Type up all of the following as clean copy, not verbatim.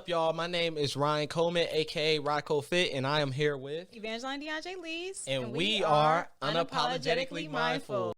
y'all? My name is Ryan Coleman, aka Rocco Fit, and I am here with Evangeline DeAndre Lees. and we are Unapologetically Mindful.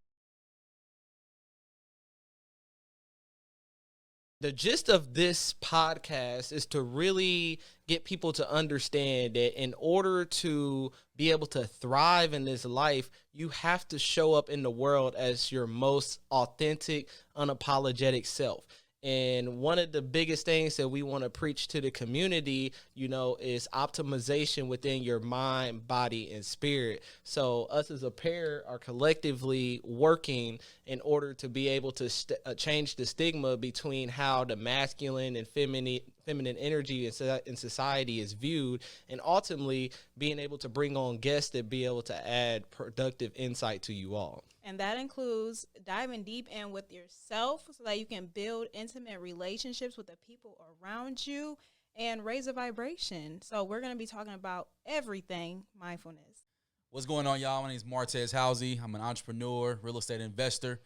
The gist of this podcast is to really get people to understand that in order to be able to thrive in this life, you have to show up in the world as your most authentic, unapologetic self. And one of the biggest things that we want to preach to the community, is optimization within your mind, body, and spirit. So us as a pair are collectively working in order to be able to change the stigma between how the masculine and feminine energy in society is viewed, and ultimately being able to bring on guests that be able to add productive insight to you all. And that includes diving deep in with yourself so that you can build intimate relationships with the people around you and raise a vibration. So we're going to be talking about everything mindfulness. What's going on, y'all? My name is Martez Howze. I'm an entrepreneur, real estate investor.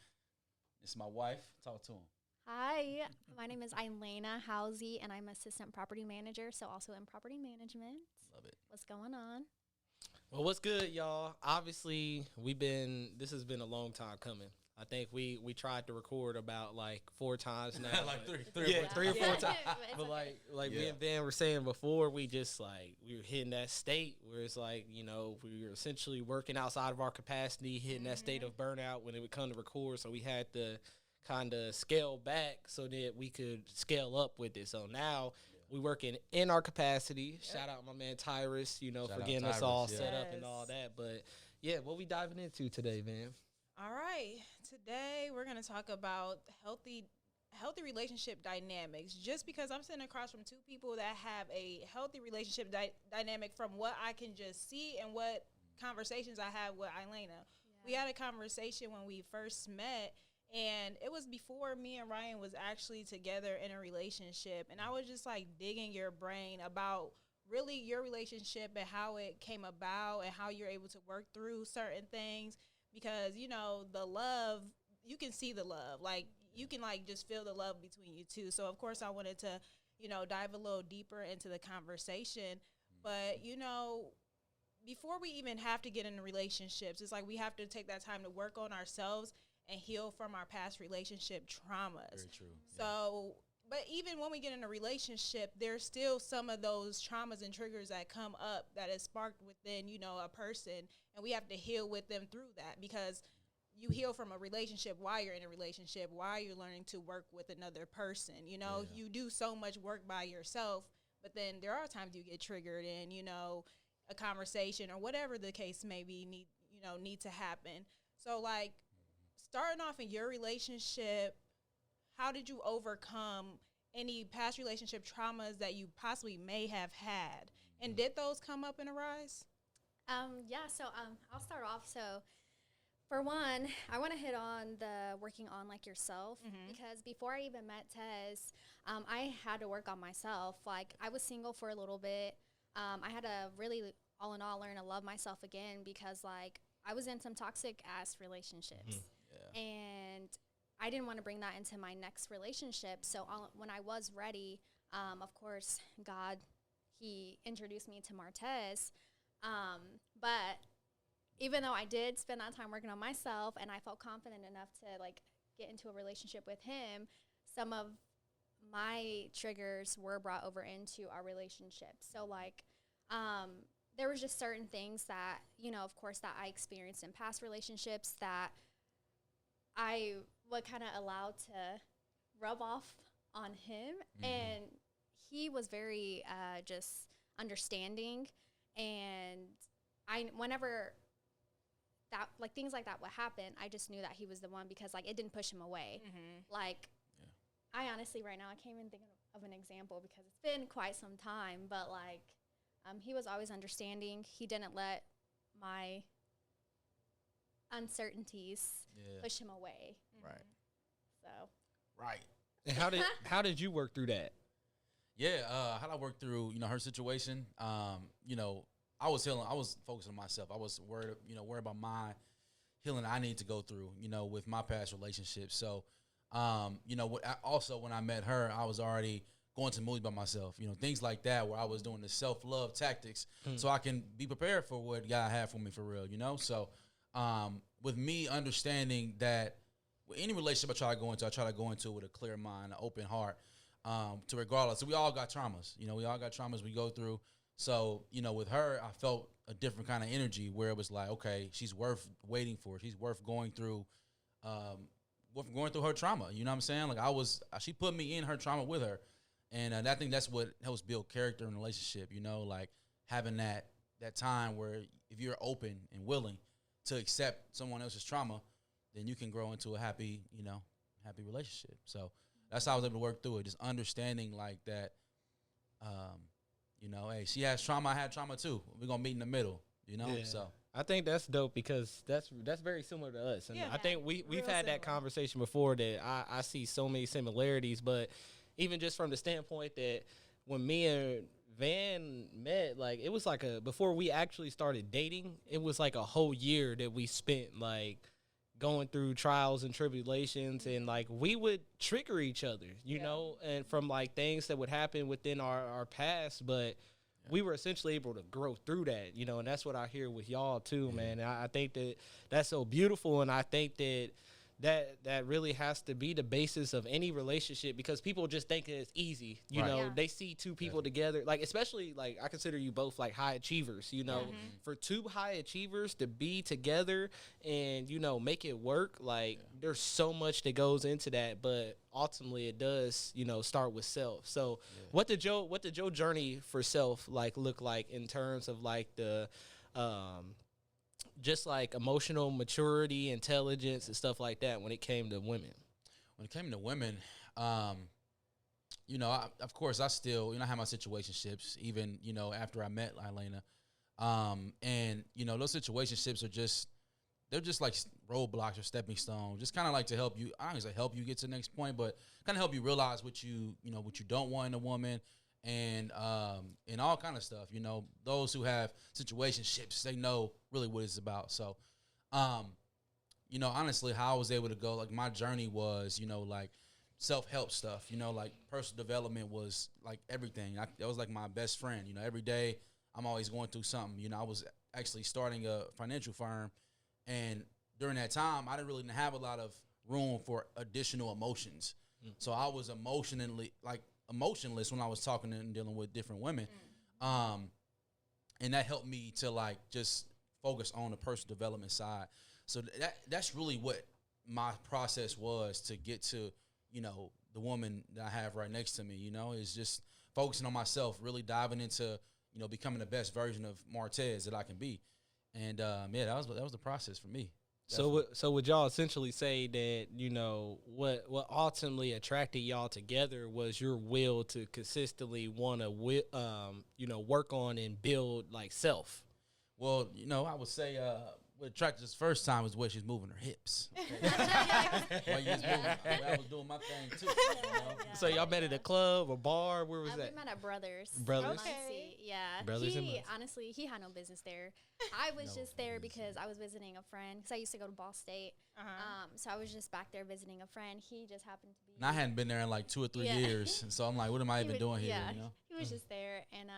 This is my wife. Talk to him. Hi, my name is Ilaina Howze, and I'm assistant property manager, so also in property management. Love it. What's going on? Well, what's good, y'all? Obviously, this has been a long time coming. I think we tried to record about like 4 times now. Like three three or four times. It's But okay. like me and Ben were saying before, we were hitting that state where it's like, we were essentially working outside of our capacity, hitting that state of burnout when it would come to record. So we had to kind of scale back so that we could scale up with it. So now we working in our capacity. Yep. Shout out my man Tyrus, for out getting us Tyrus, all yeah. set up and all that. But yeah, what we diving into today, man? All right. Today we're going to talk about healthy relationship dynamics. Just because I'm sitting across from 2 people that have a healthy relationship dynamic from what I can just see and what conversations I had with Ilaina. We had a conversation when we first met, and it was before me and Ryan was actually together in a relationship. And I was just like digging your brain about really your relationship and how it came about and how you're able to work through certain things. Because, the love, you can see the love. Like, you can, just feel the love between you two. So, of course, I wanted to, dive a little deeper into the conversation. But, before we even have to get into relationships, it's like we have to take that time to work on ourselves and heal from our past relationship traumas. Very true. So, but even when we get in a relationship, there's still some of those traumas and triggers that come up that is sparked within, a person, and we have to heal with them through that, because you heal from a relationship while you're in a relationship, while you're learning to work with another person. You do so much work by yourself, but then there are times you get triggered and, a conversation or whatever the case may be need to happen. So, starting off in your relationship, how did you overcome any past relationship traumas that you possibly may have had? And did those come up and arise? I'll start off. So, for one, I want to hit on the working on yourself, because before I even met Tez, I had to work on myself. I was single for a little bit. I had to really, all in all, learn to love myself again, because I was in some toxic ass relationships. Yeah. And I didn't want to bring that into my next relationship. So when I was ready, of course, God, he introduced me to Martez. But even though I did spend that time working on myself and I felt confident enough to get into a relationship with him, some of my triggers were brought over into our relationship. So there was just certain things that, of course, that I experienced in past relationships that I would kind of allow to rub off on him. And he was very just understanding. And whenever that, things like that would happen, I just knew that he was the one, because it didn't push him away. I honestly, right now, I can't even think of an example because it's been quite some time, but he was always understanding. He didn't let my uncertainties push him away. Right. So. Right. And how did you work through that? Yeah. How did I work through, her situation? I was healing. I was focusing on myself. I was worried about my healing I need to go through, with my past relationships. So, also when I met her, I was already going to movies by myself, things like that, where I was doing the self-love tactics so I can be prepared for what God had for me for real, So with me understanding that with any relationship I try to go into with a clear mind, an open heart, to regardless. So we all got traumas, we all got traumas we go through. So, with her, I felt a different kind of energy where it was like, okay, she's worth waiting for. She's worth going through her trauma. You know what I'm saying? Like she put me in her trauma with her. And I think that's what helps build character in a relationship, like having that time where if you're open and willing to accept someone else's trauma, then you can grow into a happy relationship. So that's how I was able to work through it, just understanding like that, hey, she has trauma, I had trauma too. We're going to meet in the middle, Yeah. So I think that's dope because that's very similar to us. And I think we've had that conversation before that I see so many similarities, but even just from the standpoint that when me and Van met, like it was like before we actually started dating, it was like a whole year that we spent like going through trials and tribulations, and like we would trigger each other, you know, and from like things that would happen within our past, but we were essentially able to grow through that, and that's what I hear with y'all too, man. And I think that that's so beautiful, and I think that really has to be the basis of any relationship, because people just think it's easy. They see two people together, like especially like I consider you both like high achievers, for two high achievers to be together and, make it work. Like there's so much that goes into that, but ultimately it does, start with self. So what did your journey for self like look like in terms of like the, just like emotional maturity, intelligence, and stuff like that when it came to women? When it came to women, of course, I still, I have my situationships, even, after I met Ilaina. And, those situationships they're just like roadblocks or stepping stones, just kind of like to help you, I don't say help you get to the next point, but kind of help you realize what you don't want in a woman. And all kind of stuff, those who have situationships, they know really what it's about. So, honestly, how I was able to go, like my journey was, like self-help stuff, like personal development was like everything. That was like my best friend, every day I'm always going through something. I was actually starting a financial firm, and during that time, I didn't really have a lot of room for additional emotions. So I was emotionless when I was talking and dealing with different women. And that helped me to like just focus on the personal development side. So that's really what my process was to get to, the woman that I have right next to me, is just focusing on myself, really diving into, becoming the best version of Martez that I can be. And that was the process for me. So would y'all essentially say that, what ultimately attracted y'all together was your will to consistently want to, work on and build like self? Well, I would say what attracted us first time was the way she's moving her hips. I was doing my thing too. So y'all met at a club, a bar? Where was that? We met at Brothers. Brothers? Okay. Yeah. Brothers Honestly, he had no business there. I was just there because I was visiting a friend, because I used to go to Ball State. So I was just back there visiting a friend. He just happened to be. And I hadn't been there in like 2 or 3 years. And so I'm like, what am I even doing here? He was just there. And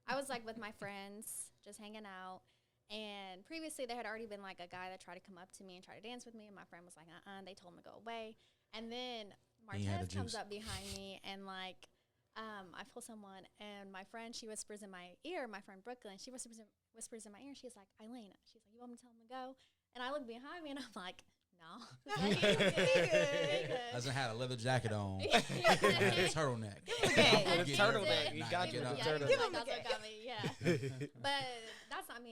I was like with my friends, just hanging out. And previously there had already been like a guy that tried to come up to me and try to dance with me. And my friend was like, they told him to go away. And then Martez comes up behind me and like, I feel someone, and my friend, she whispers in my ear, my friend Brooklyn, she whispers in my ear, and she's like, Ilaina. She's like, you want me to tell him to go? And I look behind me and I'm like, no. Like, he good. Hasn't had a leather jacket on. A turtleneck. Turtleneck. You got to get on turtleneck. Give him a yeah. But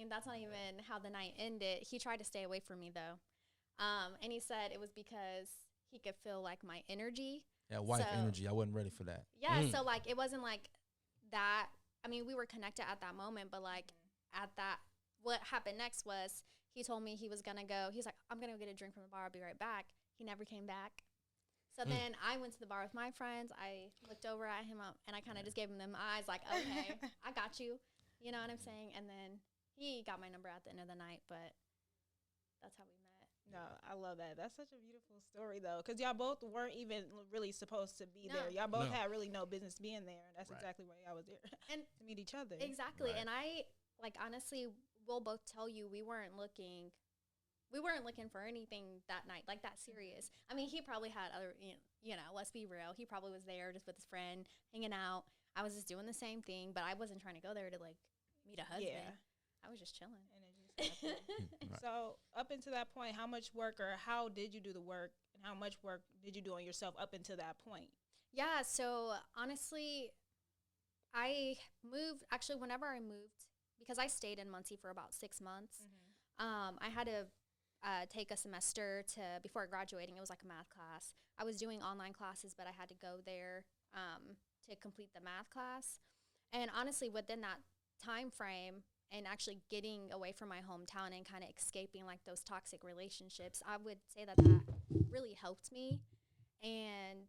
that's not even how the night ended. He tried to stay away from me though. And he said it was because he could feel like my energy. Yeah, wife energy. I wasn't ready for that. Yeah, so like it wasn't like that. I mean, we were connected at that moment, but like what happened next was he told me he was gonna go. He's like, I'm gonna go get a drink from the bar. I'll be right back. He never came back. So then I went to the bar with my friends. I looked over at him and I kind of just gave him them eyes like, okay, I got you. You know what I'm saying? And then he got my number at the end of the night, but that's how we met. No, I love that. That's such a beautiful story, though, because y'all both weren't even really supposed to be there. Y'all both had really no business being there, and that's exactly why y'all was there and to meet each other. Exactly, and I honestly, we'll both tell you we weren't looking for anything that night, like that serious. I mean, he probably had other, let's be real. He probably was there just with his friend, hanging out. I was just doing the same thing, but I wasn't trying to go there to like meet a husband. Yeah. I was just chilling. And it just happened. So up until that point, how much work or how did you do the work and how much work did you do on yourself up until that point? Yeah, so honestly, I moved, actually whenever I moved, because I stayed in Muncie for about 6 months, I had to take a semester before graduating. It was like a math class. I was doing online classes, but I had to go there to complete the math class. And honestly, within that time frame, and actually getting away from my hometown and kind of escaping like those toxic relationships, I would say that really helped me. And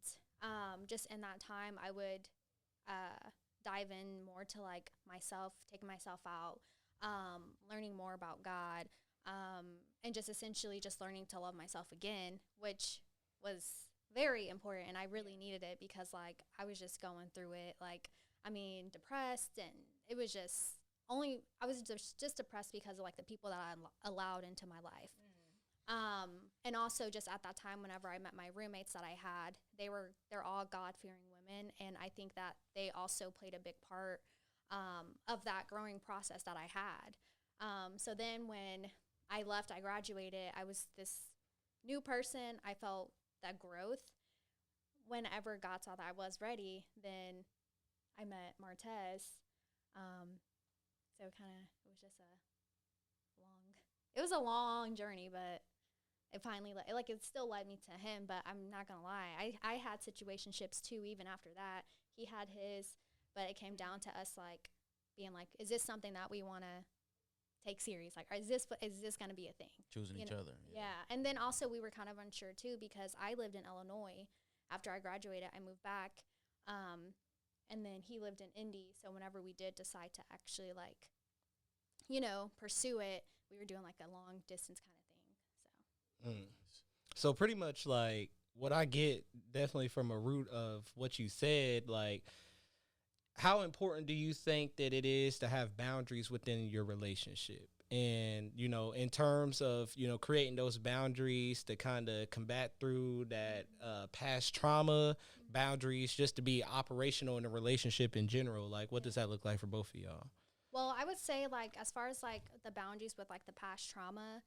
just in that time, I would dive in more to like myself, taking myself out, learning more about God, and just essentially just learning to love myself again, which was very important. And I really needed it because like I was just going through it, like, I mean, depressed, and it was just I was just depressed because of like the people that I allowed into my life. And also just at that time, whenever I met my roommates that I had, they're all God-fearing women. And I think that they also played a big part of that growing process that I had. So then when I left, I graduated, I was this new person. I felt that growth. Whenever God saw that I was ready, then I met Martez. So it was just it was a long journey, but it finally, it still led me to him, but I'm not going to lie. I had situationships too, even after that. He had his, but it came down to us, like, being like, is this something that we want to take serious? Like, is this going to be a thing? Choosing each other. Yeah. And then also we were kind of unsure too, because I lived in Illinois. After I graduated, I moved back. And then he lived in Indy. So whenever we did decide to actually like, pursue it, we were doing like a long distance kind of thing. So. So pretty much like what I get definitely from a root of what you said, like, how important do you think that it is to have boundaries within your relationship? And, in terms of, creating those boundaries to kind of combat through that past trauma, boundaries just to be operational in a relationship in general, like, what does that look like for both of y'all? Well, I would say, like, as far as, like, the boundaries with, like, the past trauma,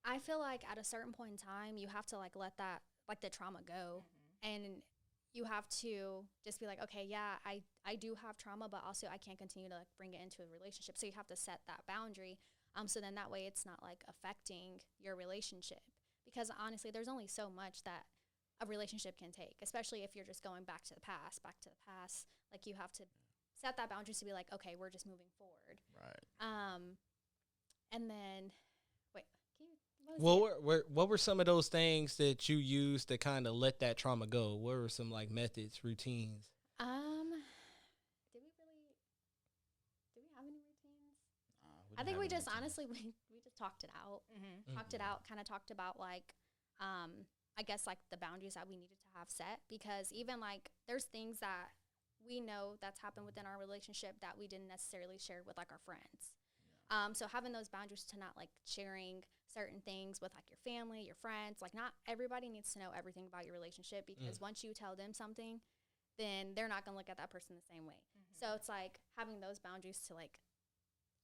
I feel like at a certain point in time, you have to, like, let that, like, the trauma go. And you have to just be like, okay, yeah, I do have trauma, but also I can't continue to, like, bring it into a relationship. So you have to set that boundary. So then that way it's not, like, affecting your relationship. Because, honestly, there's only so much that a relationship can take, especially if you're just going back to the past. Like, you have to set that boundary to be like, okay, we're just moving forward. Right. And then, wait, what were some of those things that you used to kind of let that trauma go? What were some like methods, routines? Did we have any routines? I think we just honestly we just talked it out. Talked it out. Kind of talked about like, I guess like the boundaries that we needed to have set, because even like there's things that we know that's happened within our relationship that we didn't necessarily share with like our friends. So having those boundaries to not like sharing certain things with like your family, your friends, like not everybody needs to know everything about your relationship, because once you tell them something, then they're not going to look at that person the same way. So it's like having those boundaries to like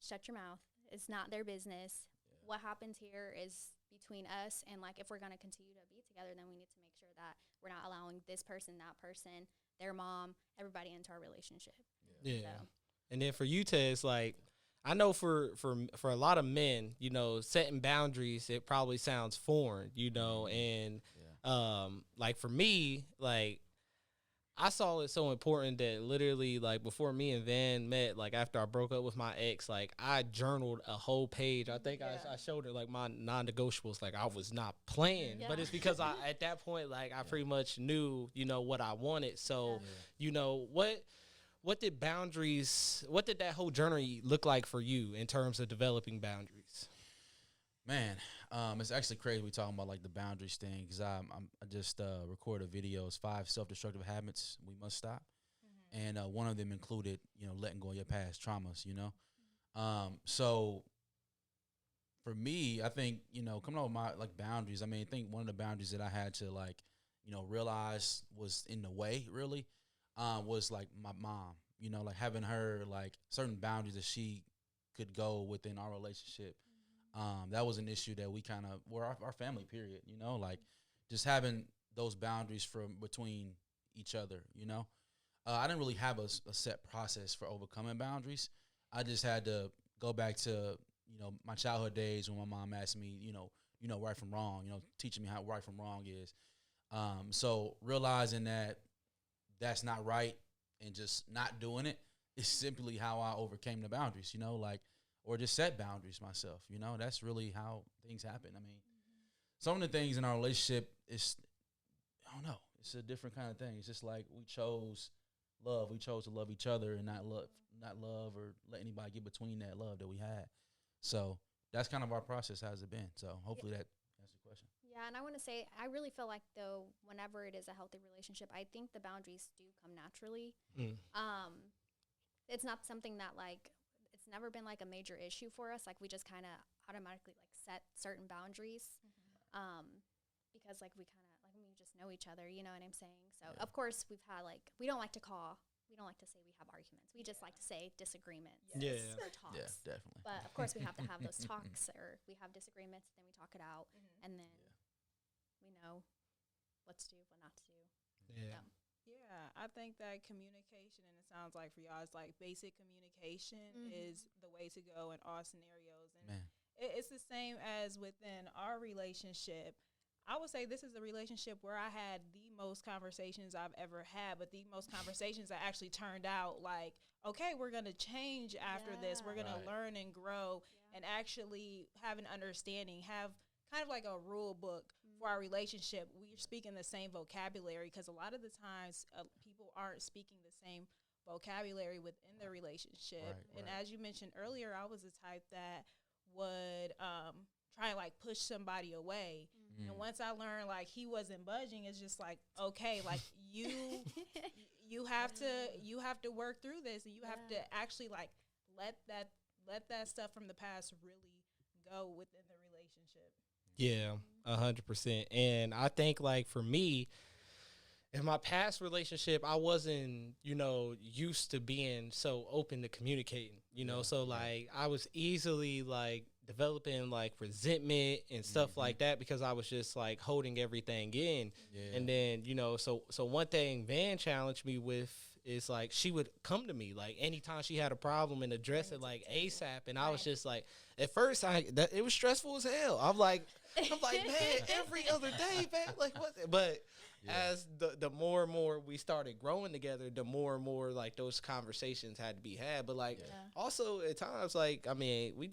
shut your mouth. It's not their business. What happens here is between us, and like if we're going to continue to be together, then we need to make sure that we're not allowing this person, that person, their mom, everybody into our relationship. Yeah. So. And then for you, Tez, like, I know for a lot of men, setting boundaries, it probably sounds foreign, and like for me, like I saw it so important that literally like before me and Van met, like after I broke up with my ex, like I journaled a whole page. I think I showed her like my non-negotiables, like I was not playing, but it's because at that point, like I pretty much knew, what I wanted. So, what did that whole journey look like for you in terms of developing boundaries? Man, it's actually crazy we talking about like the boundaries thing because I just recorded videos 5 self-destructive habits we must stop, and one of them included letting go of your past traumas. So for me, I think coming up with my like boundaries. I mean, I think one of the boundaries that I had to like realize was in the way really was like my mom. Like having her like certain boundaries that she could go within our relationship. That was an issue that we kind of were our family period, like just having those boundaries from between each other, I didn't really have a set process for overcoming boundaries. I just had to go back to, my childhood days when my mom asked me, right from wrong, teaching me how right from wrong is. So realizing that that's not right and just not doing it is simply how I overcame the boundaries, or just set boundaries myself. That's really how things happen. I mean, some of the things in our relationship is, I don't know, it's a different kind of thing. It's just like we chose love. We chose to love each other and not love or let anybody get between that love that we had. So that's kind of our process. How's it been? So hopefully that answers the question. Yeah, and I want to say, I really feel like, though, whenever it is a healthy relationship, I think the boundaries do come naturally. It's not something that, like, it's never been, like, a major issue for us. Like, we just kind of automatically, like, set certain boundaries because, like, we kind of, like, we just know each other, you know what I'm saying? So, of course, we've had, like, we don't like to say we have arguments. We just like to say disagreements or talks. Yeah, definitely. But, of course, we have to have those talks, or we have disagreements, then we talk it out, and then we know what to do, what not to do. Yeah. Yeah, I think that communication, and it sounds like for y'all, it's like basic communication is the way to go in all scenarios. And it's the same as within our relationship. I would say this is a relationship where I had the most conversations I've ever had, but the most conversations that actually turned out like, okay, we're going to change after this. We're going to learn and grow and actually have an understanding, have kind of like a rule book for our relationship. We're speaking the same vocabulary because a lot of the times people aren't speaking the same vocabulary within their relationship. And as you mentioned earlier, I was the type that would try and like push somebody away. And once I learned like he wasn't budging, it's just like, okay, like you have to work through this, and you have to actually like let that stuff from the past really go within the relationship. Yeah, 100%. And I think like for me, in my past relationship, I wasn't, used to being so open to communicating, so like I was easily like developing like resentment and stuff like that because I was just like holding everything in. And then, so one thing Van challenged me with is like she would come to me like anytime she had a problem and address it like ASAP. And I was just like, at first it was stressful as hell. I'm like, man, every other day, man, like what? But as the more and more we started growing together, the more and more like those conversations had to be had. But like also at times, like, I mean, we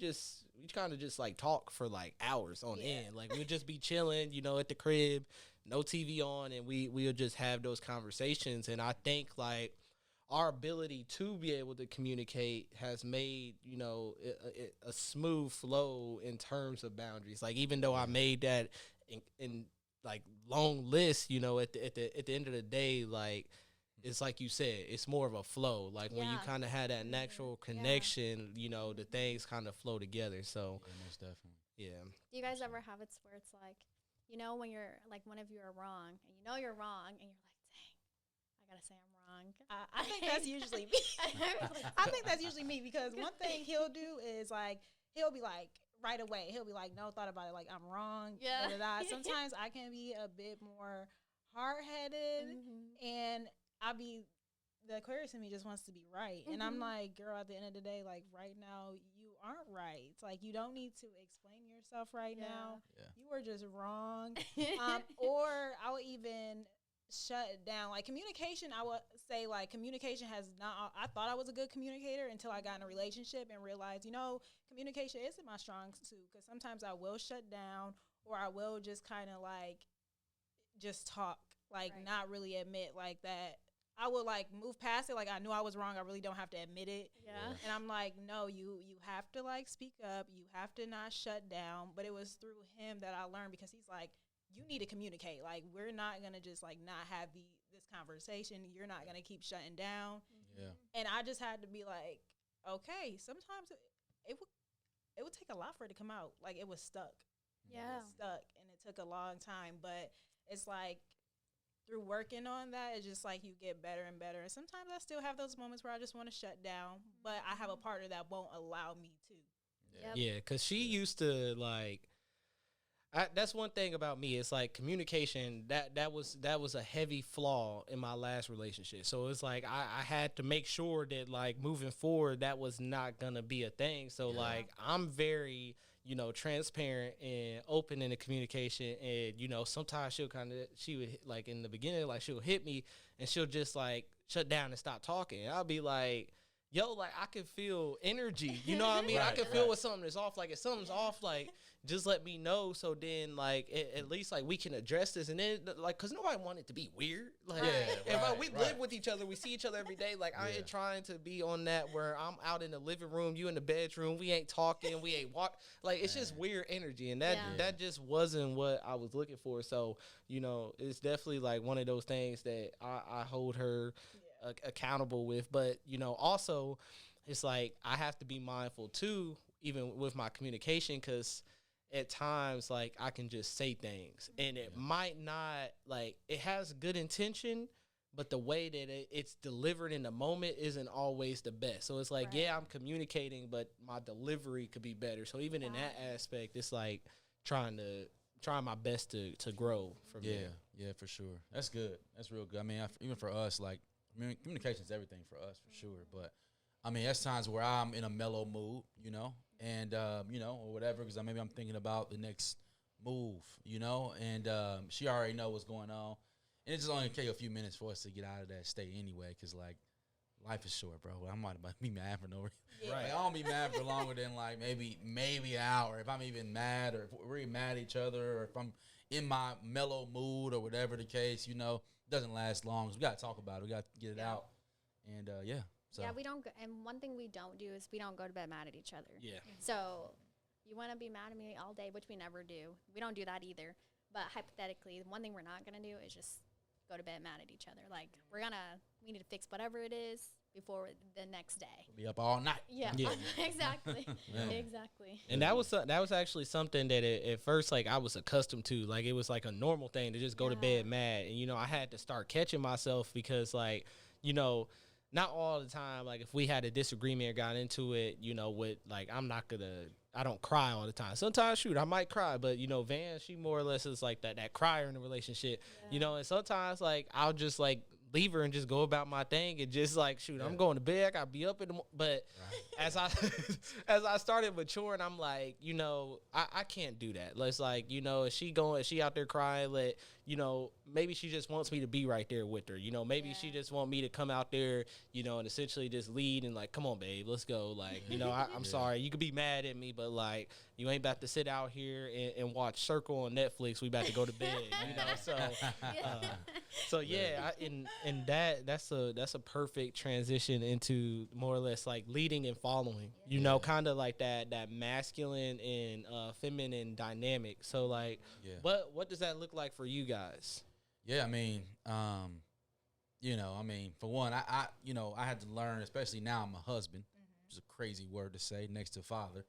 kind of just like talk for like hours on end. Like we'll just be chilling, at the crib, no TV on, and we'll just have those conversations. And I think like our ability to be able to communicate has made, a smooth flow in terms of boundaries. Like even though I made that in like long list, at the end of the day, like it's like you said, it's more of a flow. Like when you kind of had that natural connection, the things kind of flow together. So most definitely. Yeah. Do you guys ever have it where it's like, when you're like one of you are wrong and you're wrong and you're like, dang, I gotta say I'm wrong. I think that's usually me. I think that's usually me because one thing he'll do is like he'll be like right away. He'll be like, no thought about it. Like I'm wrong. Yeah. Da, da, da. Sometimes I can be a bit more hard-headed and the Aquarius in me just wants to be right. And I'm like, girl, at the end of the day, like right now, you aren't right. It's like you don't need to explain yourself right now. Yeah. You were just wrong. Or I would even shut it down. Like communication, I would say like communication has not, I thought I was a good communicator until I got in a relationship and realized, communication isn't my strong suit because sometimes I will shut down or I will just kind of like just talk, like not really admit like that I would like move past it. Like I knew I was wrong. I really don't have to admit it. Yeah. And I'm like, no, you have to like speak up. You have to not shut down. But it was through him that I learned, because he's like, you need to communicate. Like we're not gonna just like not have this conversation. You're not gonna keep shutting down. Yeah. And I just had to be like, okay. Sometimes it would take a lot for it to come out. Like it was stuck. Yeah. It was stuck, and it took a long time. But it's like, through working on that, it's just like you get better and better. And sometimes I still have those moments where I just want to shut down, but I have a partner that won't allow me to. Yep. Yeah, because she used to like. That's one thing about me. It's like communication. That was a heavy flaw in my last relationship. So it's like I had to make sure that like moving forward, that was not gonna be a thing. So like I'm very transparent and open in the communication. And sometimes she would like in the beginning, like she'll hit me and she'll just like shut down and stop talking. I'll be like, yo, like I can feel energy. You know what I mean? I can feel when something is off. Like if something's off, like just let me know. So then like at least like we can address this. And then like, cause nobody wanted to be weird. Like we live with each other, we see each other every day. Like I ain't trying to be on that where I'm out in the living room, you in the bedroom, we ain't talking, we ain't walk. Like it's just weird energy. And that just wasn't what I was looking for. So, it's definitely like one of those things that I hold her accountable with. But also it's like I have to be mindful too, even with my communication, because at times like I can just say things and it might not, like it has good intention, but the way that it's delivered in the moment isn't always the best. So it's like I'm communicating, but my delivery could be better. So even in that aspect, it's like trying my best to grow from there. Yeah, for sure. That's good. That's real good. I mean, even for us, like communication is everything for us, for sure. But I mean, there's times where I'm in a mellow mood, and or whatever, because maybe I'm thinking about the next move, and she already know what's going on, and it's just only take a few minutes for us to get out of that state anyway, because like life is short, bro. I might be mad for no reason. Like, I don't be mad for longer than like maybe an hour, if I'm even mad, or if we're even mad at each other, or if I'm in my mellow mood or whatever the case, it doesn't last long. So we got to talk about it. We got to get it out. And, So. Yeah, we don't and one thing we don't do is we don't go to bed mad at each other. Yeah. So you want to be mad at me all day, which we never do. We don't do that either. But hypothetically, one thing we're not going to do is just go to bed mad at each other. Like, we need to fix whatever it is before the next day. We'll be up all night. Yeah. Exactly. Exactly. And that was actually something that at first, like, I was accustomed to. Like, it was like a normal thing to just go to bed mad. And, I had to start catching myself because, like, not all the time, like, if we had a disagreement or got into it, with, like, I don't cry all the time. Sometimes, shoot, I might cry, but, Van, she more or less is, like, that crier in the relationship, and sometimes, like, I'll just, like, leave her and just go about my thing and just, like, shoot, I'm going to bed, I gotta be up in the but as I started maturing, I'm like, I can't do that. Let's, like, is she out there crying, like, maybe she just wants me to be right there with her. Maybe she just want me to come out there, and essentially just lead and like, come on, babe, let's go. Like, I'm sorry. You could be mad at me, but like, you ain't about to sit out here and watch Circle on Netflix. We about to go to bed, So and that's a perfect transition into more or less like leading and following, kind of like that masculine and feminine dynamic. So like, what does that look like for you guys? Yeah, I mean, for one, I had to learn, especially now I'm a husband, which is a crazy word to say next to father.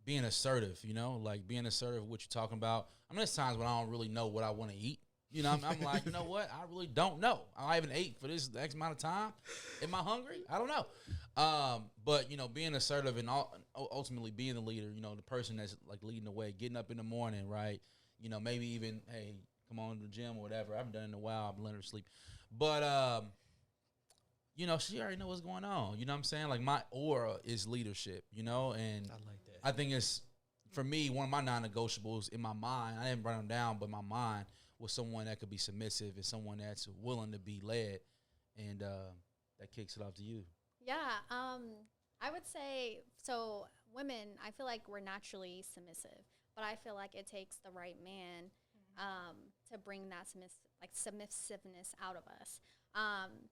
Being assertive, like being assertive, what you're talking about. I mean, there's times when I don't really know what I want to eat. I'm like, you know what? I really don't know. I haven't ate for this X amount of time. Am I hungry? I don't know. But, being assertive and ultimately being the leader, the person that's like leading the way, getting up in the morning, right? Maybe even, hey, come on to the gym or whatever. I haven't done it in a while. I've letting her sleep. But, she already know what's going on. You know what I'm saying? Like, my aura is leadership, and I like that. I think it's, for me, one of my non-negotiables in my mind, I didn't write them down, but my mind was someone that could be submissive and someone that's willing to be led. And that kicks it off to you. Yeah, I would say, so women, I feel like we're naturally submissive, but I feel like it takes the right man to bring that like submissiveness out of us.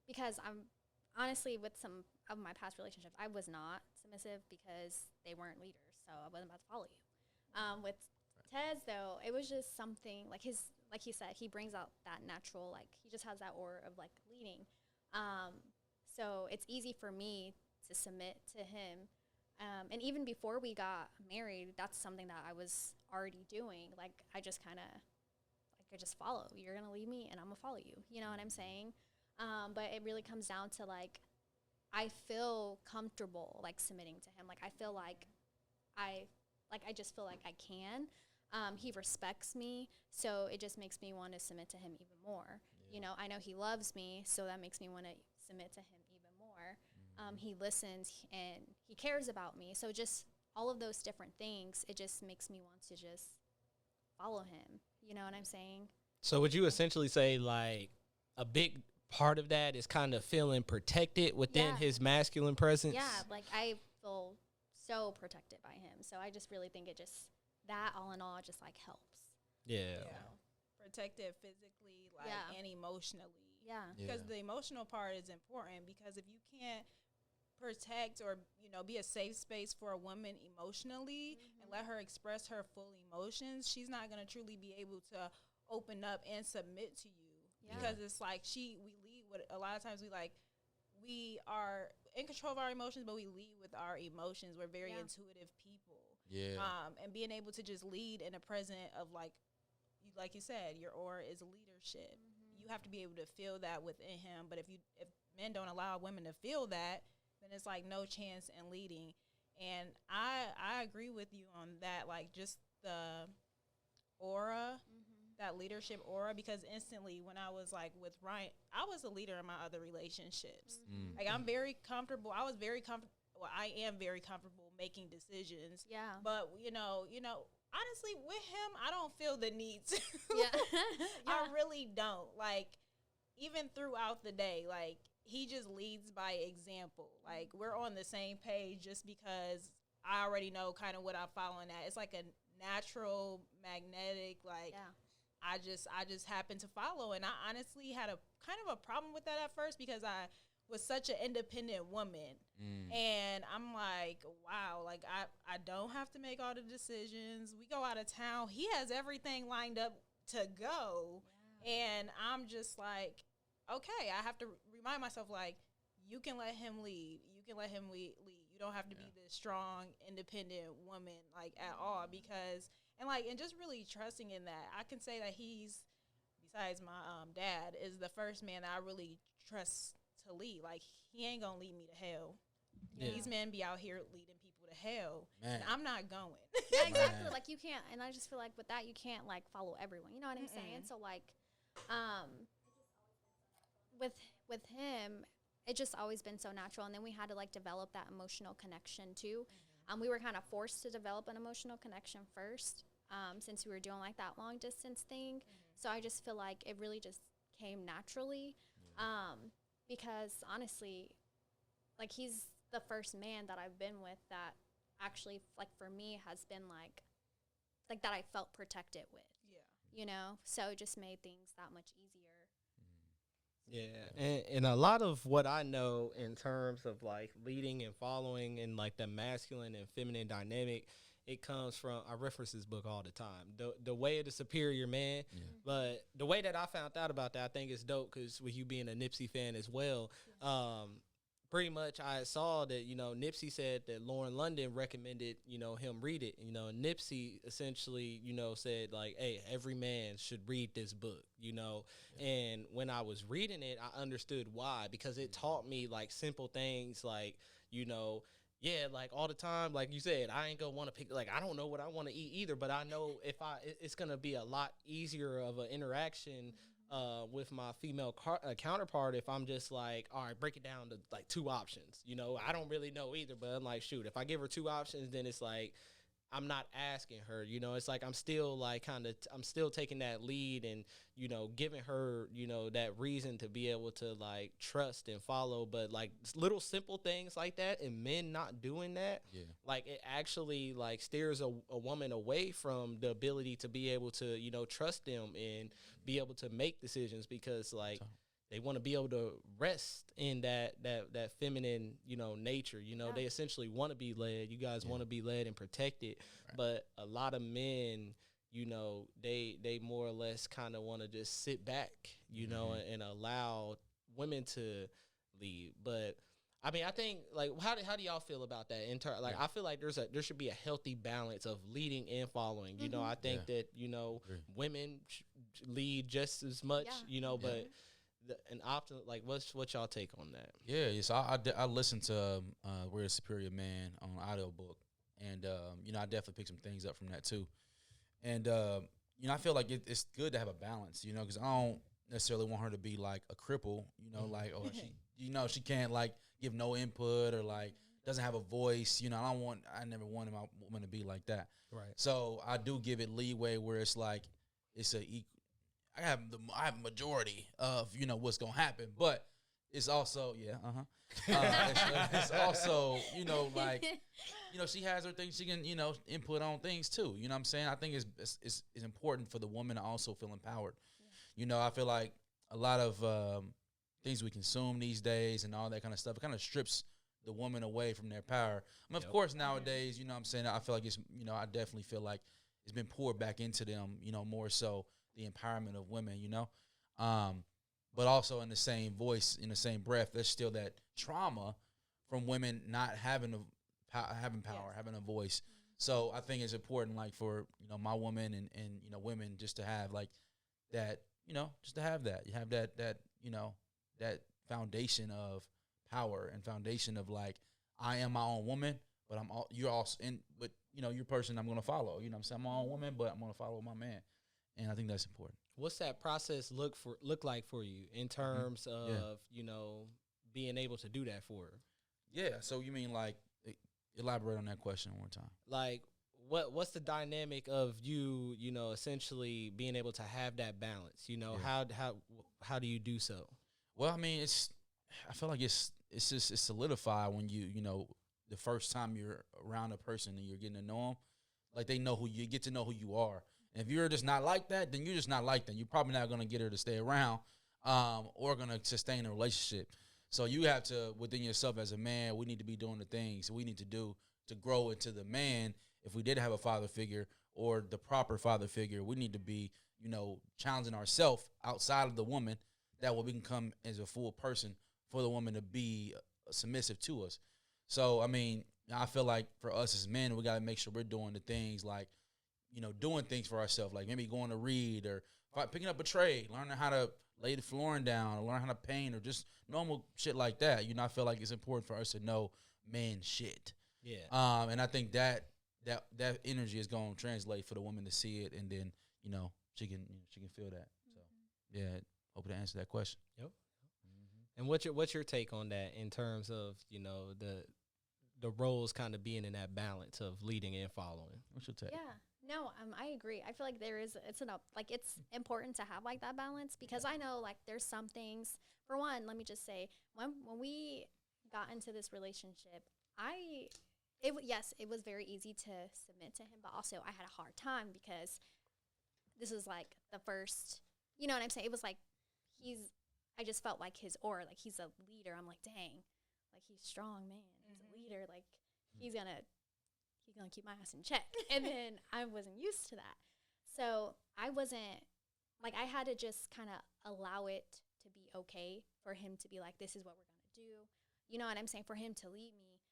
Because I'm honestly, with some of my past relationships, I was not submissive because they weren't leaders, so I wasn't about to follow you. With Tez, though, it was just something like like he said, he brings out that natural, like he just has that aura of like leading. So it's easy for me to submit to him. And even before we got married, that's something that I was already doing. Like I just kind of, like I just follow. You're gonna lead me, and I'm gonna follow you. You know what I'm saying? But it really comes down to like, I feel comfortable like submitting to him. Like I feel like I just feel like I can. He respects me, so it just makes me want to submit to him even more. Yeah. You know, I know he loves me, so that makes me want to submit to him even more. He listens and he cares about me. So just all of those different things, it just makes me want to just follow him. You know what I'm saying? So would you essentially say like a big part of that is kind of feeling protected within his masculine presence? Yeah, like I feel so protected by him. So I just really think it just, that all in all just like helps. Yeah. Protected physically, like and emotionally. Yeah. Because the emotional part is important, because if you can't protect or, you know, be a safe space for a woman emotionally and let her express her full emotions, she's not going to truly be able to open up and submit to you. Because it's like we lead with, a lot of times we are in control of our emotions, but we lead with our emotions. We're very intuitive people. Yeah. And being able to just lead in a present of like you said, your aura is leadership. You have to be able to feel that within him. But if men don't allow women to feel that, then it's like no chance in leading. And I agree with you on that, like just the aura, that leadership aura, because instantly when I was like with Ryan, I was a leader in my other relationships. Like I'm very comfortable. I was very comfortable. Well, I am very comfortable making decisions. Yeah. But you know, honestly, with him, I don't feel the need to. I really don't. Like, even throughout the day, like, he just leads by example. Like, we're on the same page just because I already know kind of what I'm following at. It's like a natural, magnetic, like, I just happen to follow. And I honestly had a kind of a problem with that at first, because I was such an independent woman. And I'm like, wow, like I don't have to make all the decisions. We go out of town. He has everything lined up to go. And I'm just like, okay, I have to remind myself, like, you can let him lead. You can let him lead. You don't have to be this strong, independent woman, like, at all. Because, and just really trusting in that. I can say that he's, besides my dad, is the first man that I really trust to lead. Like, he ain't gonna lead me to hell. These men be out here leading people to hell, and I'm not going. Yeah, exactly. Like, you can't, and I just feel like with that, you can't like follow everyone. You know what I'm saying? So like, with him, it just always been so natural, and then we had to like develop that emotional connection too. We were kind of forced to develop an emotional connection first, since we were doing like that long distance thing. So I just feel like it really just came naturally, because honestly, like, he's the first man that I've been with that actually, like, for me has been like that I felt protected with. You know, so it just made things that much easier. Yeah, and a lot of what I know in terms of like leading and following and like the masculine and feminine dynamic, it comes from, I reference this book all the time, the Way of the Superior Man. But the way that I found out about that, I think is dope, because with you being a Nipsey fan as well, pretty much I saw that, you know, Nipsey said that Lauren London recommended, you know, him read it. You know, Nipsey essentially, you know, said like, hey, every man should read this book, you know. And when I was reading it, I understood why, because it taught me like simple things like, you know, like all the time, like you said, I ain't gonna want to pick, like, I don't know what I want to eat either, but I know if it's gonna be a lot easier of an interaction with my female counterpart if I'm just like, all right, break it down to like 2 options. You know, I don't really know either, but I'm like, shoot, if I give her 2 options, then it's like, I'm not asking her, you know, it's like I'm still like I'm still taking that lead and, you know, giving her, you know, that reason to be able to like trust and follow. But like little simple things like that and men not doing that, like it actually like steers a woman away from the ability to be able to, you know, trust them and be able to make decisions, because like they want to be able to rest in that feminine, you know, nature. You know, they essentially want to be led. You guys want to be led and protected. Right. But a lot of men, you know, they more or less kind of want to just sit back, you know, and allow women to lead. But I mean, I think like how do y'all feel about that? Like I feel like there should be a healthy balance of leading and following. You know, I think that, you know, women lead just as much, you know, but an option, like what's y'all take on that? Yeah, so I listened to We're a Superior Man on audiobook, and you know, I definitely picked some things up from that too. And you know, I feel like it's good to have a balance, you know, because I don't necessarily want her to be like a cripple, you know, like, or she, you know, she can't like give no input or like doesn't have a voice, you know. I never wanted my woman to be like that. Right. So I do give it leeway where it's like it's I have majority of, you know, what's gonna happen, but it's also it's also, you know, like, you know, she has her things, she can, you know, input on things too. You know what I'm saying? I think it's important for the woman to also feel empowered. Yeah. You know, I feel like a lot of things we consume these days and all that kind of stuff, it kind of strips the woman away from their power. I mean, of course, nowadays, you know what I'm saying, I feel like it's, you know, I definitely feel like it's been poured back into them, you know, more so the empowerment of women, you know, but also in the same voice, in the same breath, there's still that trauma from women not having power, having a voice. So I think it's important, like for, you know, my woman and you know, women just to have like that, you know, just to have that, you have that you know, that foundation of power and foundation of like, I am my own woman, but you're also but you know, you're a person I'm going to follow, you know what I'm saying? I'm my own woman, but I'm going to follow my man. And I think that's important. What's that process look like for you in terms of, you know, being able to do that for her? Yeah. So you mean like, elaborate on that question one more time. Like what's the dynamic of you, you know, essentially being able to have that balance, you know, how do you do so? Well, I mean, I feel like it's solidified when you know, the first time you're around a person and you're getting to know them, like they know you get to know who you are. And if you're just not like that, then you're just not like that. You're probably not going to get her to stay around or going to sustain a relationship. So you have to, within yourself as a man, we need to be doing the things we need to do to grow into the man. If we did have a father figure or the proper father figure, we need to be, you know, challenging ourselves outside of the woman. That way we can come as a full person for the woman to be submissive to us. So, I mean, I feel like for us as men, we got to make sure we're doing the things like, you know, doing things for ourselves, like maybe going to read or picking up a trade, learning how to lay the flooring down, or learn how to paint, or just normal shit like that. You know, I feel like it's important for us to know man shit. Yeah. And I think that energy is going to translate for the woman to see it, and then, you know, she can feel that. So, yeah, hope to answer that question. Yep. Mm-hmm. And what's your take on that in terms of, you know, the roles kind of being in that balance of leading and following? What's your take? Yeah. No, I agree. I feel like it's important to have like that balance, because I know like there's some things. For one, let me just say, when we got into this relationship, it was very easy to submit to him, but also I had a hard time because this was like the first, you know what I'm saying? It was like I just felt like his aura, like he's a leader. I'm like, dang, like he's strong, man. He's a leader. Like he's gonna keep my ass in check. And then I wasn't used to that. So I wasn't, like, I had to just kind of allow it to be okay for him to be like, this is what we're going to do. You know what I'm saying? For him to lead me.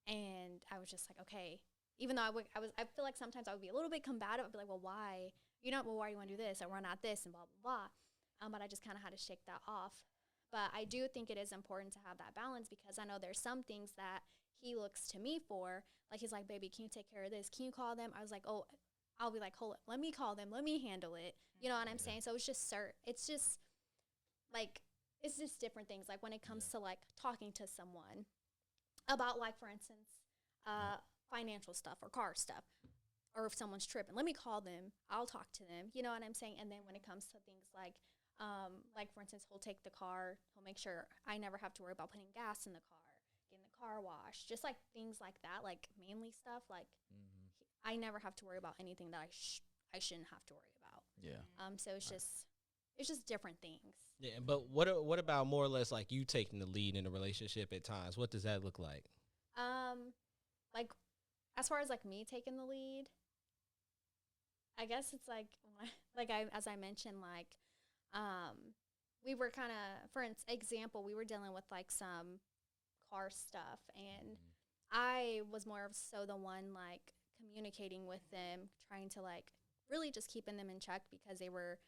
And I was just like, okay. Even though I feel like sometimes I would be a little bit combative. I'd be like, well, why? Why do you want to do this? Or why not this? And blah, blah, blah. But I just kind of had to shake that off. But I do think it is important to have that balance, because I know there's some things that he looks to me for. Like, he's like, baby, can you take care of this? Can you call them? I was like, oh, I'll be like, hold it. Let me call them. Let me handle it. You know what I'm saying? So it's just different things. Like when it comes to like talking to someone about, like, for instance, financial stuff or car stuff, or if someone's tripping, let me call them. I'll talk to them. You know what I'm saying? And then when it comes to things like for instance, he'll take the car. He'll make sure I never have to worry about putting gas in the car, getting the car washed, just like things like that, like manly stuff. Like I never have to worry about anything that I shouldn't have to worry about. Yeah. So it's just different things. Yeah, but what about more or less like you taking the lead in a relationship at times? What does that look like? Like as far as like me taking the lead, I guess it's like as I mentioned, like we were kind of, for example, we were dealing with like some car stuff, and I was more of so the one like communicating with them, trying to like really just keeping them in check, because they were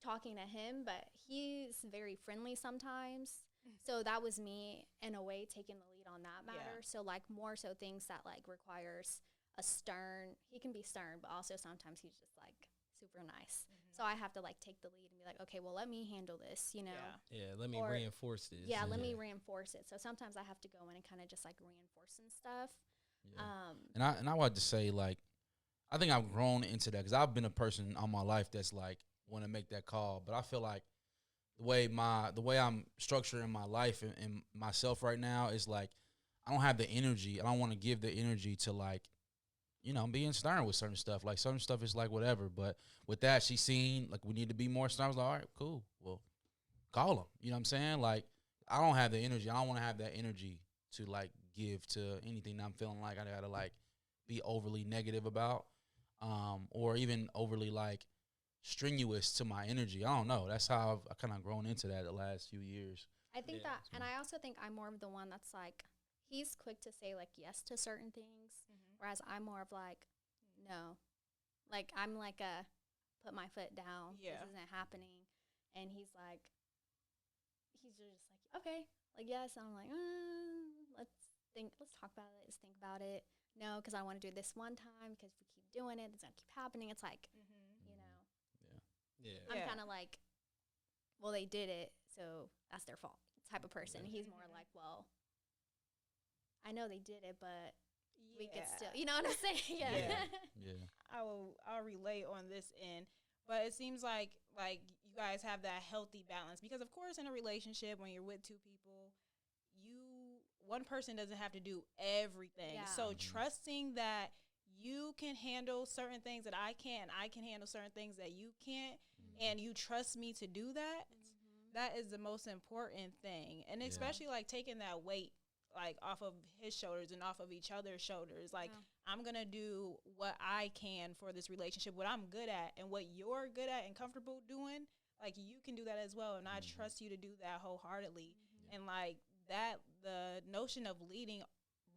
talking to him, but he's very friendly sometimes. So that was me in a way taking the lead on that matter. So like more so things that like requires a stern, he can be stern, but also sometimes he's just like super nice. So I have to like take the lead and be like, okay, well, let me handle this, you know? Yeah, let me reinforce this. Yeah, let me reinforce it. So sometimes I have to go in and kind of just like reinforce and stuff. Yeah. And I wanted to say, like, I think I've grown into that, because I've been a person all my life that's like want to make that call, but I feel like the way I'm structuring my life and myself right now is like I don't have the energy. I don't want to give the energy to like, you know, being stern with certain stuff. Like certain stuff is like whatever, but with that, she seen like we need to be more stern. I was like, all right, cool. Well, call him. You know what I'm saying? Like I don't have the energy. I don't want to have that energy to like give to anything that I'm feeling like I gotta like be overly negative about, or even overly like strenuous to my energy. I don't know. That's how I kind of grown into that the last few years. I think that, and I also think I'm more of the one that's like, he's quick to say like yes to certain things, whereas I'm more of like, no, like I'm like a put my foot down. This isn't happening, and he's just like, okay, like yes. And I'm like, let's talk about it. Let's think about it. No, because I want to do it this one time. Because if we keep doing it, it's gonna keep happening. It's like, you know. Yeah. I'm kind of like, well, they did it, so that's their fault type of person. He's more like, well, I know they did it, but we could still, you know what I'm saying? Yeah. I'll relate on this end, but it seems like you guys have that healthy balance, because of course in a relationship when you're with two people, one person doesn't have to do everything. So trusting that you can handle certain things that I can't, I can handle certain things that you can't, and you trust me to do that, that is the most important thing. And especially like taking that weight like off of his shoulders and off of each other's shoulders. Like I'm going to do what I can for this relationship, what I'm good at, and what you're good at and comfortable doing, like you can do that as well. And I trust you to do that wholeheartedly. And like that, the notion of leading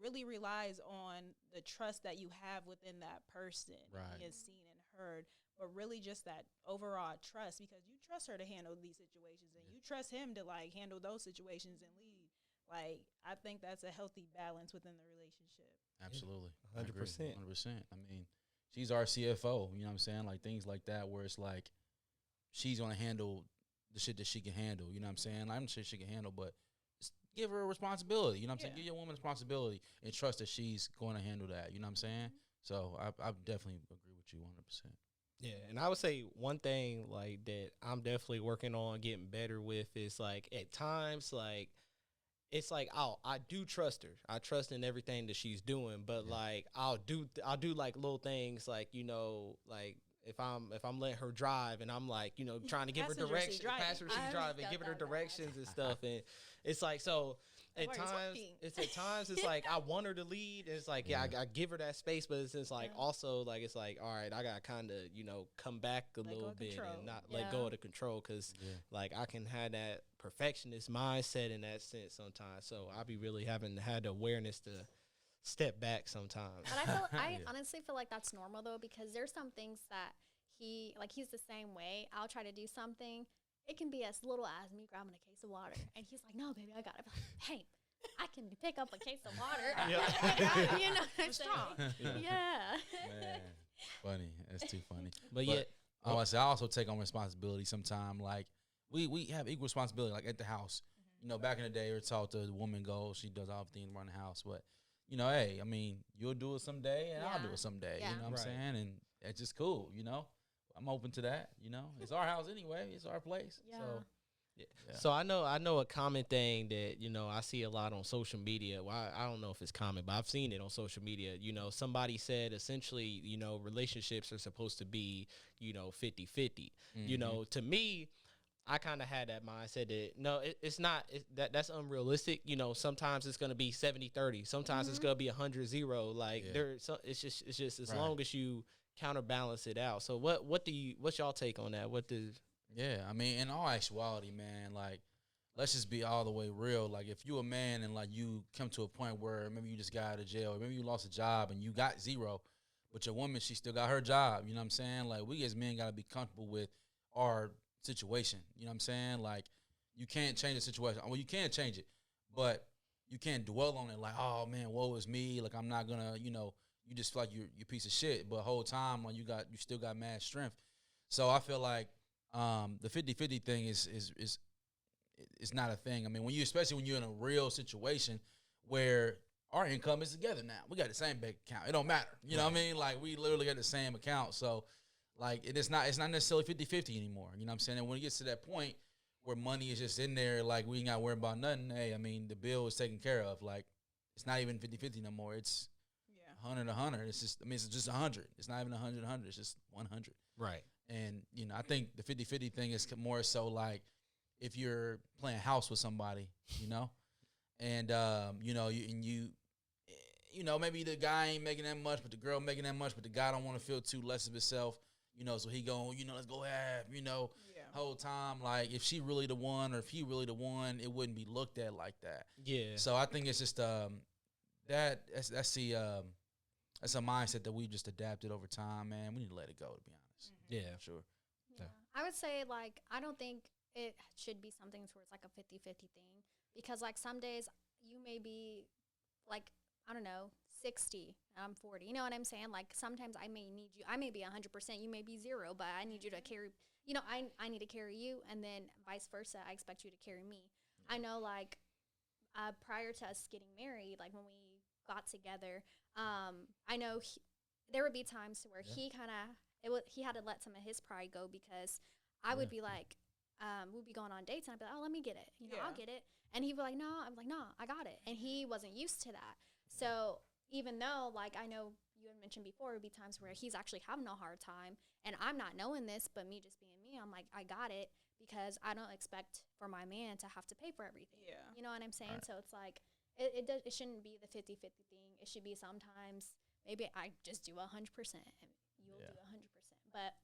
really relies on the trust that you have within that person, being seen and heard, but really just that overall trust, because you trust her to handle these situations and you trust him to like handle those situations and lead. Like I think that's a healthy balance within the relationship. Absolutely. 100%. 100%. I mean, she's our CFO, you know what I'm saying? Like things like that where it's like she's going to handle the shit that she can handle, you know what I'm saying? I'm sure she can handle, but give her a responsibility, you know what I'm saying? Give your woman responsibility and trust that she's going to handle that, you know what I'm saying? So I definitely agree with you 100%. Yeah, and I would say one thing like that I'm definitely working on getting better with is like at times like it's like I do trust her. I trust in everything that she's doing, but like I'll do like little things like, you know, like if I'm letting her drive and I'm like, you know, trying to give her directions, passenger seat driving, giving her directions and stuff, and it's like so at times it's like I want her to lead, and it's like I give her that space, but it's like also like it's like all right, I gotta kind of, you know, come back a little bit and not let go of the control, because like I can have that perfectionist mindset in that sense sometimes. So I be really had the awareness to step back sometimes. But I honestly feel like that's normal though, because there's some things that he's the same way. I'll try to do something. It can be as little as me grabbing a case of water, and he's like, "No, baby, I got it." Hey, I can pick up a case of water. You know what I'm saying? Yeah. Man, funny. That's too funny. But I also take on responsibility sometime. Like we have equal responsibility. Like at the house, you know, back in the day, we were taught the woman goes, she does all the things around the house. But you know, hey, I mean, you'll do it someday, and I'll do Yeah. it someday. Yeah. You know what I'm Right. saying? And it's just cool. You know, I'm open to that. You know, it's our house anyway. It's our place. Yeah. So Yeah. Yeah. So I know a common thing that, you know, I see a lot on social media. Well, I don't know if it's common, but I've seen it on social media. You know, somebody said essentially, you know, relationships are supposed to be, you know, 50-50. You know, to me, I kind of had that mindset that no, it's not. That's unrealistic. You know, sometimes it's going to be 70-30. Sometimes it's going to be 100-0. Like Yeah. it's just as Right. long as you counterbalance it out. So what's y'all take on that? What does Yeah, I mean, in all actuality, man, like, let's just be all the way real. Like, if you a man and, like, you come to a point where maybe you just got out of jail, or maybe you lost a job and you got 0, but your woman, she still got her job, you know what I'm saying? Like, we as men got to be comfortable with our situation, you know what I'm saying? Like, you can't change the situation. Well, you can change it, but you can't dwell on it like, oh, man, woe is me. Like, I'm not going to, you know, you just feel like you're a piece of shit. But whole time, when you still got mad strength. So I feel like, the 50-50 thing is not a thing. I mean, especially when you're in a real situation where our income is together now. We got the same bank account. It don't matter. You know what I mean? Like, we literally got the same account. So, like, it's not necessarily 50-50 anymore. You know what I'm saying? And when it gets to that point where money is just in there, like, we ain't got to worry about nothing. Hey, I mean, the bill is taken care of. Like, it's not even 50-50 no more. It's 100-100. It's just, I mean, it's just 100. It's not even 100-100. It's just 100. right? And, you know, I think the 50-50 thing is more so like if you're playing house with somebody, you know, and, you know, you know, maybe the guy ain't making that much, but the girl making that much, but the guy don't want to feel too less of himself, you know, so he going, you know, let's go have, you know, whole time. Like, if she really the one or if he really the one, it wouldn't be looked at like that. Yeah. So I think it's just that's a mindset that we just adapted over time, man. We need to let it go, to be honest. Yeah. Sure. Yeah. I would say, like, I don't think it should be something towards, like, a 50-50 thing. Because, like, some days you may be, like, I don't know, 60 and I'm 40. You know what I'm saying? Like, sometimes I may need you. I may be 100%. You may be 0, but I need you to carry, you know, I need to carry you. And then vice versa, I expect you to carry me. I know, like, prior to us getting married, like, when we got together, I know there would be times where he kind of, he had to let some of his pride go because I would be like, we'd be going on dates and I'd be like, oh, let me get it. You know, I'll get it. And he'd be like, no. I'm like, no, I got it. And he wasn't used to that. So even though, like, I know you had mentioned before, it would be times where he's actually having a hard time and I'm not knowing this, but me just being me, I'm like, I got it because I don't expect for my man to have to pay for everything. Yeah. You know what I'm saying? Right. So it's like, it shouldn't be the 50-50 thing. It should be sometimes maybe I just do 100% and you'll do 100%. But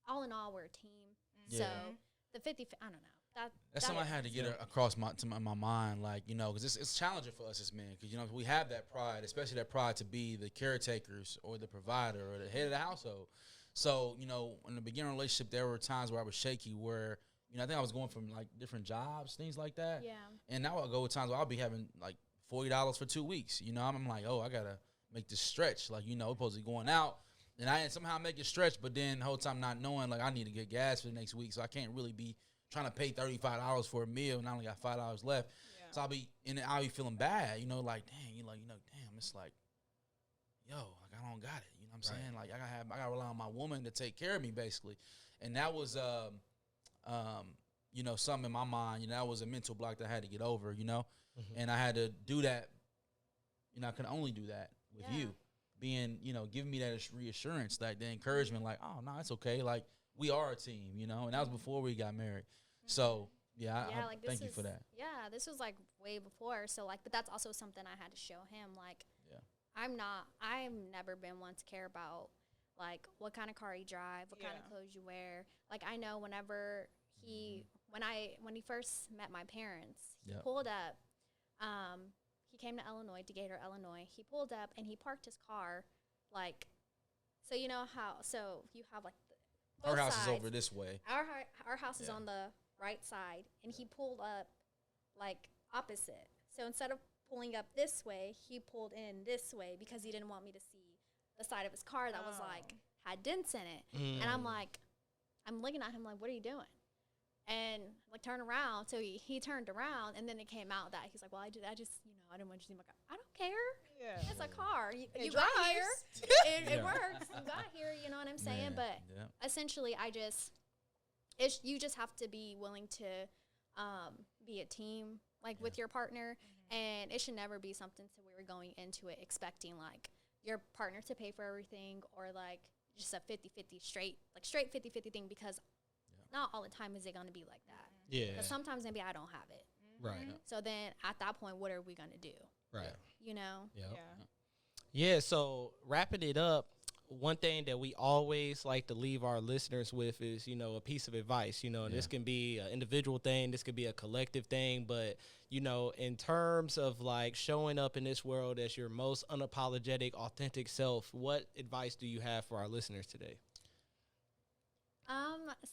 all in all, we're a team. So the 50, I don't know. That's something I had to get across my mind, like, you know, because it's challenging for us as men, because, you know, we have that pride, especially that pride to be the caretakers or the provider or the head of the household. So, you know, in the beginning relationship, there were times where I was shaky, where, you know, I think I was going from, like, different jobs, things like that. Yeah. And now I'll go with times where I'll be having, like, $40 for 2 weeks. You know, I'm like, oh, I got to make this stretch. Like, you know, we're supposed to be going out. And I somehow make it stretch, but then the whole time not knowing, like, I need to get gas for the next week, so I can't really be trying to pay $35 for a meal, and I only got $5 left. Yeah. So I'll be feeling bad, you know, like, dang, damn, it's like, yo, like, I don't got it, you know what I'm saying? Like, I gotta rely on my woman to take care of me, basically. And that was, you know, something in my mind, you know, that was a mental block that I had to get over, you know, and I had to do that. You know, I can only do that with you. Being, you know, giving me that reassurance, like the encouragement, like, oh, no, it's okay. Like, we are a team, you know, and that was before we got married. So, I like, thank you for that. Yeah, this was, like, way before. So, like, but that's also something I had to show him. Like, I've never been one to care about, like, what kind of car you drive, what kind of clothes you wear. Like, I know whenever when he first met my parents, he pulled up, he came to Illinois, Decatur, Illinois. He pulled up and he parked his car, like, so you know how, so you have, like, Our house sides. is over this way. Our house is on the right side, and he pulled up, like, opposite. So instead of pulling up this way, he pulled in this way because he didn't want me to see the side of his car that was, like, had dents in it. And I'm like, I'm looking at him like, what are you doing? and like turn around. So he turned around, and then it came out that he's like, well, I just, I didn't want you to see my car. I don't care. Yeah. It's a car. You It got here. drives. It works. You got here. You know what I'm saying? Man, But yeah. essentially, you just have to be willing to be a team, like with your partner, and it should never be something to where we're going into it expecting like your partner to pay for everything, or like just a 50-50 straight 50-50 thing, because not all the time is it going to be like that. Yeah. Because sometimes maybe I don't have it. Right. So then at that point, what are we going to do? Right. You know? Yep. Yeah. Yeah, so wrapping it up, one thing that we always like to leave our listeners with is, a piece of advice, and this can be an individual thing, this could be a collective thing, but, in terms of like showing up in this world as your most unapologetic, authentic self, what advice do you have for our listeners today?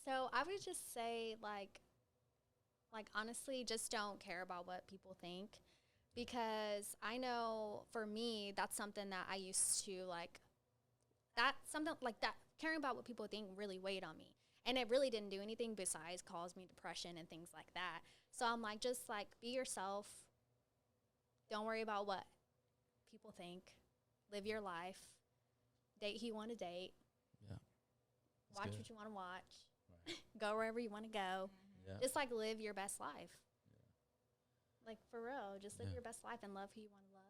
So I would just say like honestly, just don't care about what people think, because I know for me, that's something that I used to caring about what people think really weighed on me. And it really didn't do anything besides cause me depression and things like that. So I'm like, just like be yourself. Don't worry about what people think. Live your life. Date who you want to date. Yeah. Watch good. what you want to watch. Right. Go wherever you want to go. Yeah. Just like live your best life. Like for real, just live your best life and love who you want to love.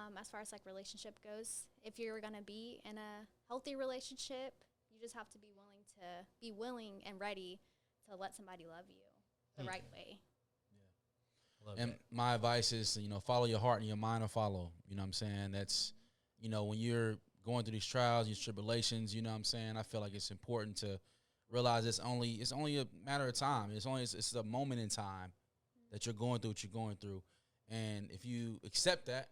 And as far as like relationship goes, if you're gonna be in a healthy relationship, you just have to be willing and ready to let somebody love you the right way. Love And that. my advice is, follow your heart and your mind will follow. You know what I'm saying? That's, when you're going through these trials, these tribulations, you know what I'm saying? I feel like it's important to realize it's only a matter of time. It's a moment in time that you're going through what you're going through. And if you accept that,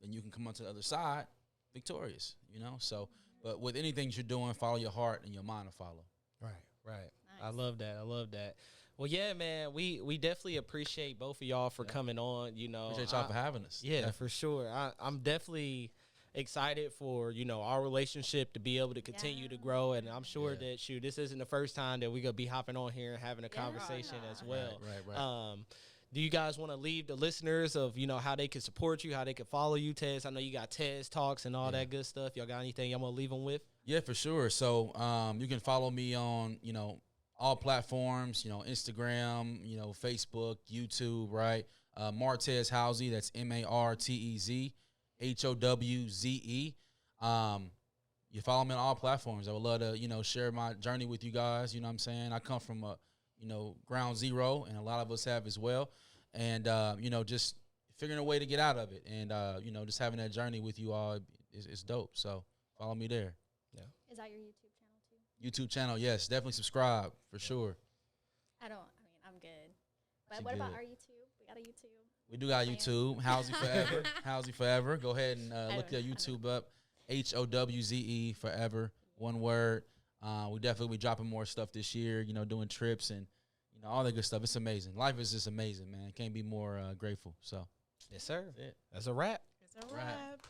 then you can come onto the other side victorious, So, but with anything you're doing, follow your heart and your mind will follow. Right. Nice. I love that. Well, yeah, man, we definitely appreciate both of y'all for coming on. Appreciate y'all for having us. Yeah, for sure. I'm definitely excited for our relationship to be able to continue to grow, and I'm sure that this isn't the first time that we're gonna be hopping on here and having a conversation as well. Right. Do you guys want to leave the listeners of how they can support you, how they can follow you, Tez? I know you got Tez Talks and all that good stuff. Y'all got anything y'all want to leave them with? Yeah, for sure. So you can follow me on all platforms, Instagram, Facebook, YouTube, right? Martez Howze, that's MartezHowze. You follow me on all platforms. I would love to, share my journey with you guys. You know what I'm saying? I come from a, ground zero, and a lot of us have as well. And, just figuring a way to get out of it. And, just having that journey with you all is dope. So follow me there. Yeah. Is that your YouTube channel too? YouTube channel, yes. Definitely subscribe for sure. I'm good. But She what about good. our YouTube? We got a YouTube. We do got YouTube, Howze Forever. Howze Forever. Go ahead and look your I know. YouTube up. Howze Forever. One word. We definitely be dropping more stuff this year, doing trips and, all that good stuff. It's amazing. Life is just amazing, man. Can't be more grateful. So, Yes, sir. that's it. That's a wrap. It's a Right. wrap.